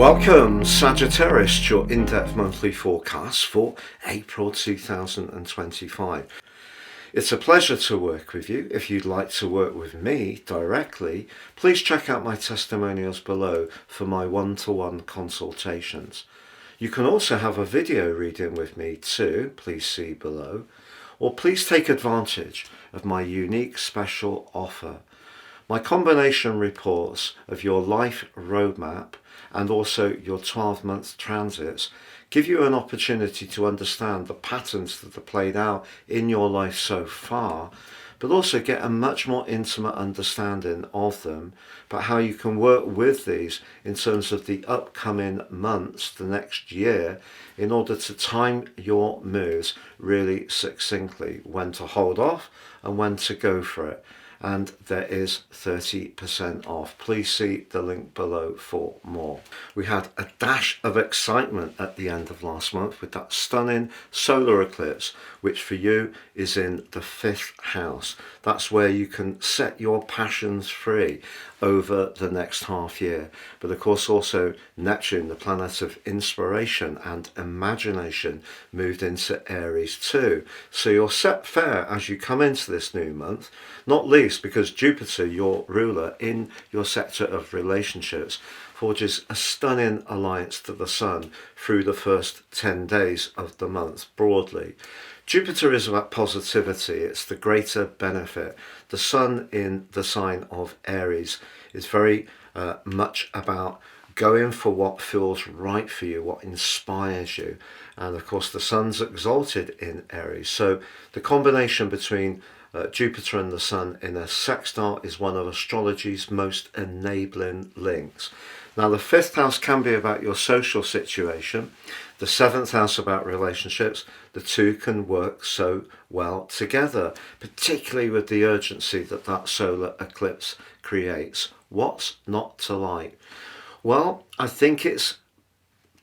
Welcome, Sagittarius, to your in-depth monthly forecast for April 2025. It's a pleasure to work with you. If you'd like to work with me directly, please check out my testimonials below for my one-to-one consultations. You can also have a video reading with me too, please see below, or please take advantage of my unique special offer. My combination reports of your life roadmap and also your 12-month transits give you an opportunity to understand the patterns that are played out in your life so far, but also get a much more intimate understanding of them, but how you can work with these in terms of the upcoming months, the next year, in order to time your moves really succinctly, when to hold off and when to go for it. And there is 30% off. Please see the link below for more. We had a dash of excitement at the end of last month with that stunning solar eclipse, which for you is in the 5th house. That's where you can set your passions free over the next half year. But of course also Neptune, the planet of inspiration and imagination, moved into Aries too. So you're set fair as you come into this new month, not least because Jupiter, your ruler in your sector of relationships, forges a stunning alliance to the Sun through the first 10 days of the month broadly. Jupiter is about positivity, it's the greater benefit. The Sun in the sign of Aries is very much about going for what feels right for you, what inspires you. And of course the Sun's exalted in Aries. So the combination between Jupiter and the Sun in a sextile is one of astrology's most enabling links. Now the 5th house can be about your social situation, the 7th house about relationships. The two can work so well together, particularly with the urgency that that solar eclipse creates. What's not to like? Well, I think it's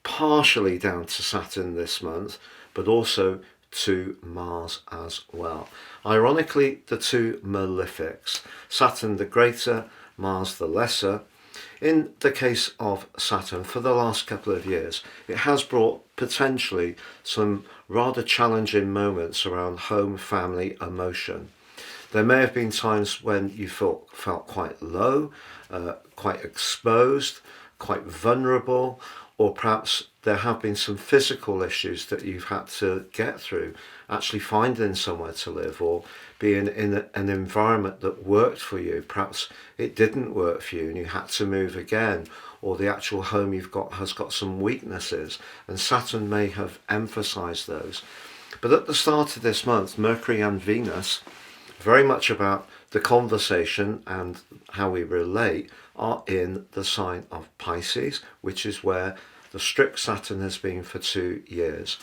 partially down to Saturn this month, but also to Mars as well. Ironically, the two malefics, Saturn the greater, Mars the lesser. In the case of Saturn, for the last couple of years, it has brought potentially some rather challenging moments around home, family, emotion. There may have been times when you felt quite low, quite exposed, quite vulnerable, or perhaps there have been some physical issues that you've had to get through, actually finding somewhere to live or being in an environment that worked for you. Perhaps it didn't work for you and you had to move again, or the actual home you've got has got some weaknesses, and Saturn may have emphasized those. But at the start of this month, Mercury and Venus, very much about the conversation and how we relate, are in the sign of Pisces, which is where the strict Saturn has been for 2 years.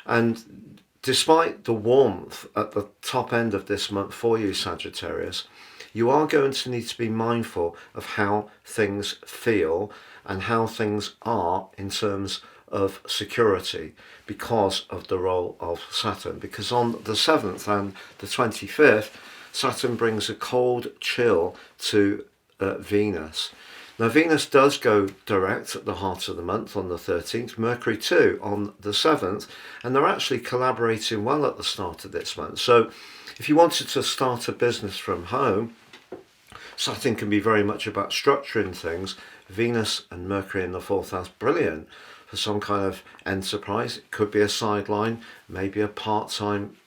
And despite the warmth at the top end of this month for you, Sagittarius, you are going to need to be mindful of how things feel and how things are in terms of security because of the role of Saturn. Because on the 7th and the 25th, Saturn brings a cold chill to Venus. Now Venus does go direct at the heart of the month on the 13th, Mercury too on the 7th, and they're actually collaborating well at the start of this month. So if you wanted to start a business from home, Saturn can be very much about structuring things. Venus and Mercury in the 4th house, brilliant for some kind of enterprise. It could be a sideline, maybe a part-time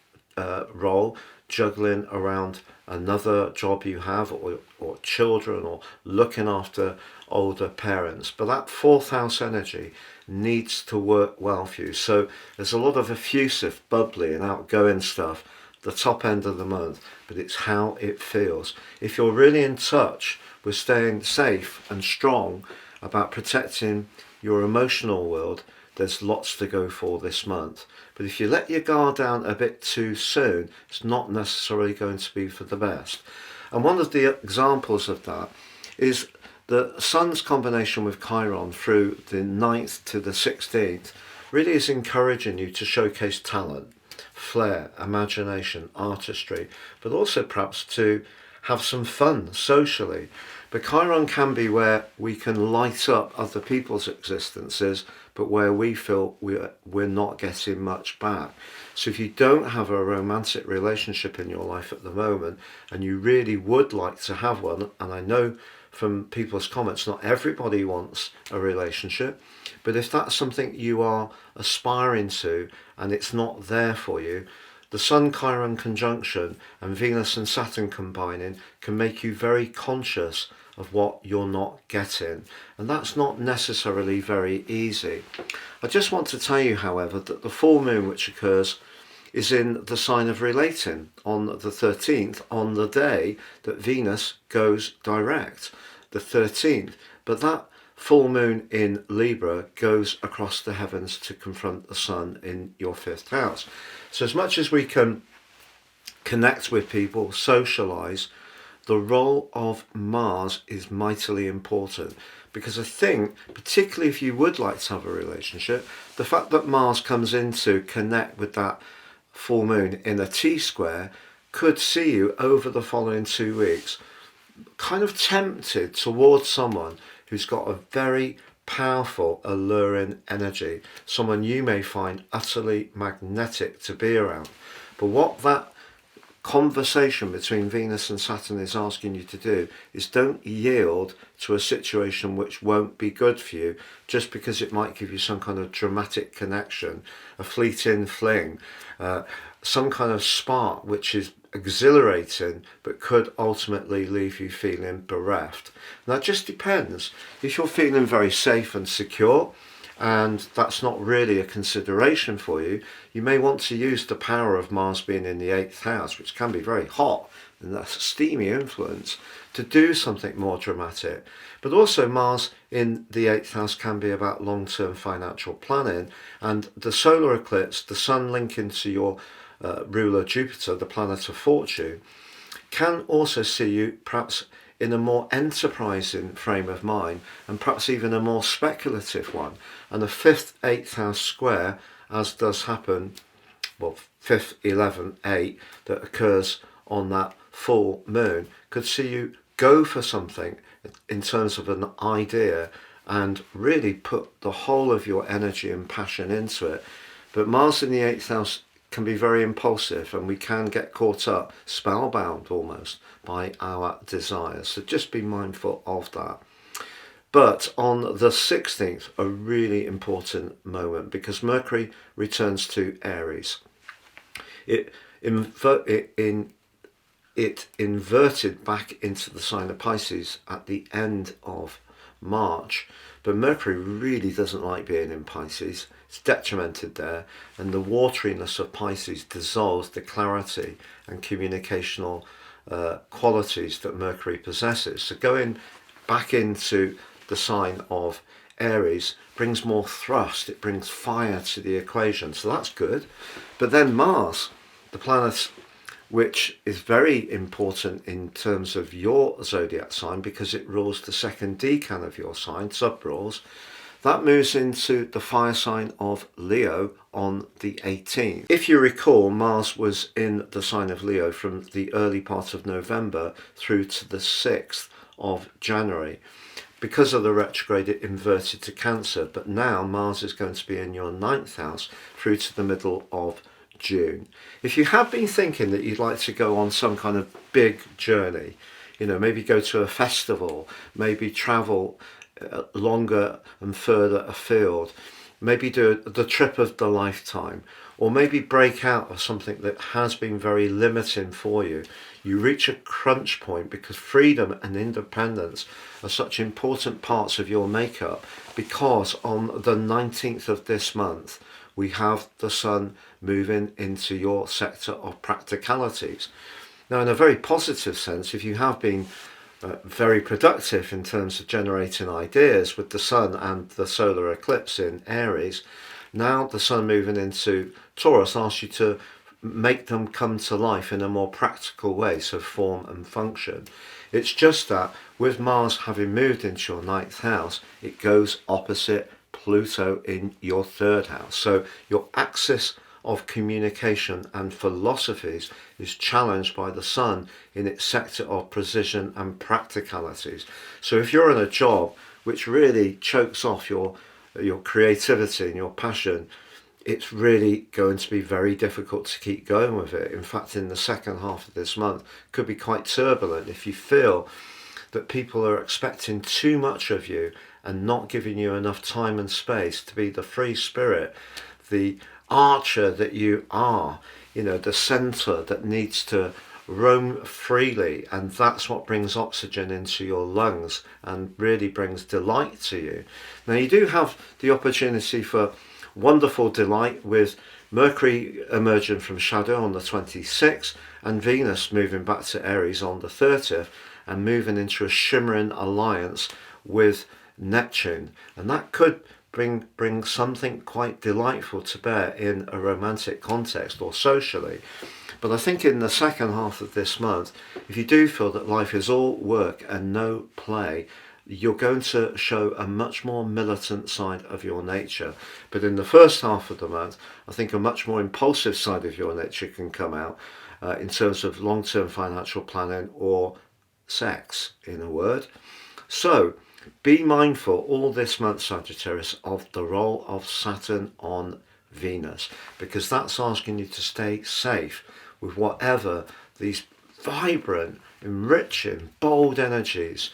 role, juggling around another job you have, or children, or looking after older parents. But that 4th house energy needs to work well for you. So there's a lot of effusive, bubbly and outgoing stuff the top end of the month, but it's how it feels. If you're really in touch with staying safe and strong about protecting your emotional world, there's lots to go for this month. But if you let your guard down a bit too soon, it's not necessarily going to be for the best. And one of the examples of that is the Sun's combination with Chiron through the 9th to the 16th really is encouraging you to showcase talent, flair, imagination, artistry, but also perhaps to have some fun socially. But Chiron can be where we can light up other people's existences, but where we feel we're not getting much back. So if you don't have a romantic relationship in your life at the moment, and you really would like to have one, and I know from people's comments, not everybody wants a relationship, but if that's something you are aspiring to and it's not there for you, the Sun Chiron conjunction and Venus and Saturn combining can make you very conscious of what you're not getting, and that's not necessarily very easy. I just want to tell you, however, that the full moon, which occurs, is in the sign of relating on the 13th, on the day that Venus goes direct, the 13th. But that full moon in Libra goes across the heavens to confront the sun in your 5th house. So as much as we can connect with people, socialize, the role of Mars is mightily important, because I think, particularly if you would like to have a relationship, the fact that Mars comes in to connect with that full moon in a T-square could see you over the following 2 weeks kind of tempted towards someone who's got a very powerful, alluring energy, someone you may find utterly magnetic to be around. But what that conversation between Venus and Saturn is asking you to do is don't yield to a situation which won't be good for you just because it might give you some kind of dramatic connection, a fleeting fling, some kind of spark which is exhilarating but could ultimately leave you feeling bereft. Now it just depends. If you're feeling very safe and secure and that's not really a consideration for you, you may want to use the power of Mars being in the 8th house, which can be very hot and that's a steamy influence, to do something more dramatic. But also Mars in the 8th house can be about long-term financial planning, and the solar eclipse, the sun linking to your ruler Jupiter, the planet of fortune, can also see you perhaps in a more enterprising frame of mind, and perhaps even a more speculative one. And a 5th 8th house square, as does happen, well, 5th 11 8 that occurs on that full moon, could see you go for something in terms of an idea and really put the whole of your energy and passion into it. But Mars in the 8th house can be very impulsive, and we can get caught up, spellbound almost, by our desires. So just be mindful of that. But on the 16th, a really important moment, because Mercury returns to Aries. It inverted back into the sign of Pisces at the end of March, but Mercury really doesn't like being in Pisces. It's detrimented there, and the wateriness of Pisces dissolves the clarity and communicational qualities that Mercury possesses. So going back into the sign of Aries brings more thrust, it brings fire to the equation, so that's good. But then Mars, the planet which is very important in terms of your zodiac sign because it rules the second decan of your sign, sub-rules, that moves into the fire sign of Leo on the 18th. If you recall, Mars was in the sign of Leo from the early part of November through to the 6th of January. Because of the retrograde, it inverted to Cancer, but now Mars is going to be in your 9th house through to the middle of June. If you have been thinking that you'd like to go on some kind of big journey, maybe go to a festival, maybe travel longer and further afield, maybe do the trip of the lifetime, or maybe break out of something that has been very limiting for you, you reach a crunch point because freedom and independence are such important parts of your makeup, because on the 19th of this month we have the sun moving into your sector of practicalities. Now, in a very positive sense, if you have been very productive in terms of generating ideas with the sun and the solar eclipse in Aries, now the sun moving into Taurus asks you to make them come to life in a more practical way, so form and function. It's just that with Mars having moved into your 9th house, it goes opposite Pluto in your 3rd house. So your axis of communication and philosophies is challenged by the Sun in its sector of precision and practicalities. So if you're in a job which really chokes off your creativity and your passion, it's really going to be very difficult to keep going with it. In fact, in the second half of this month, it could be quite turbulent if you feel that people are expecting too much of you and not giving you enough time and space to be the free spirit, the archer that you are, the center that needs to roam freely. And that's what brings oxygen into your lungs and really brings delight to you. Now, you do have the opportunity for wonderful delight with Mercury emerging from shadow on the 26th and Venus moving back to Aries on the 30th and moving into a shimmering alliance with Neptune. And that could bring something quite delightful to bear in a romantic context or socially. But I think in the second half of this month, if you do feel that life is all work and no play, you're going to show a much more militant side of your nature. But in the first half of the month, I think a much more impulsive side of your nature can come out in terms of long-term financial planning or sex, in a word. So be mindful all this month, Sagittarius, of the role of Saturn on Venus, because that's asking you to stay safe with whatever these vibrant, enriching, bold energies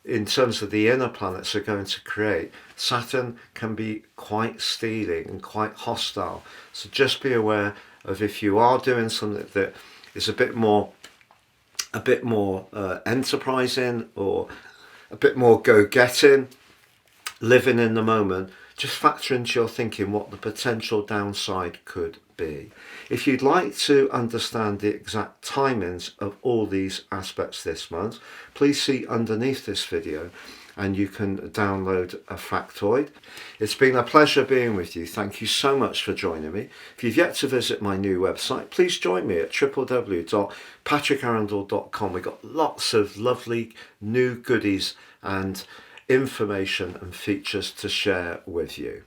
in terms of the inner planets are going to create. Saturn can be quite steely and quite hostile. So just be aware of if you are doing something that is a bit more enterprising or a bit more go-getting, living in the moment, just factor into your thinking what the potential downside could be. If you'd like to understand the exact timings of all these aspects this month, please see underneath this video and you can download a factoid. It's been a pleasure being with you. Thank you so much for joining me. If you've yet to visit my new website, please join me at www.patrickarundell.com. We've got lots of lovely new goodies and information and features to share with you.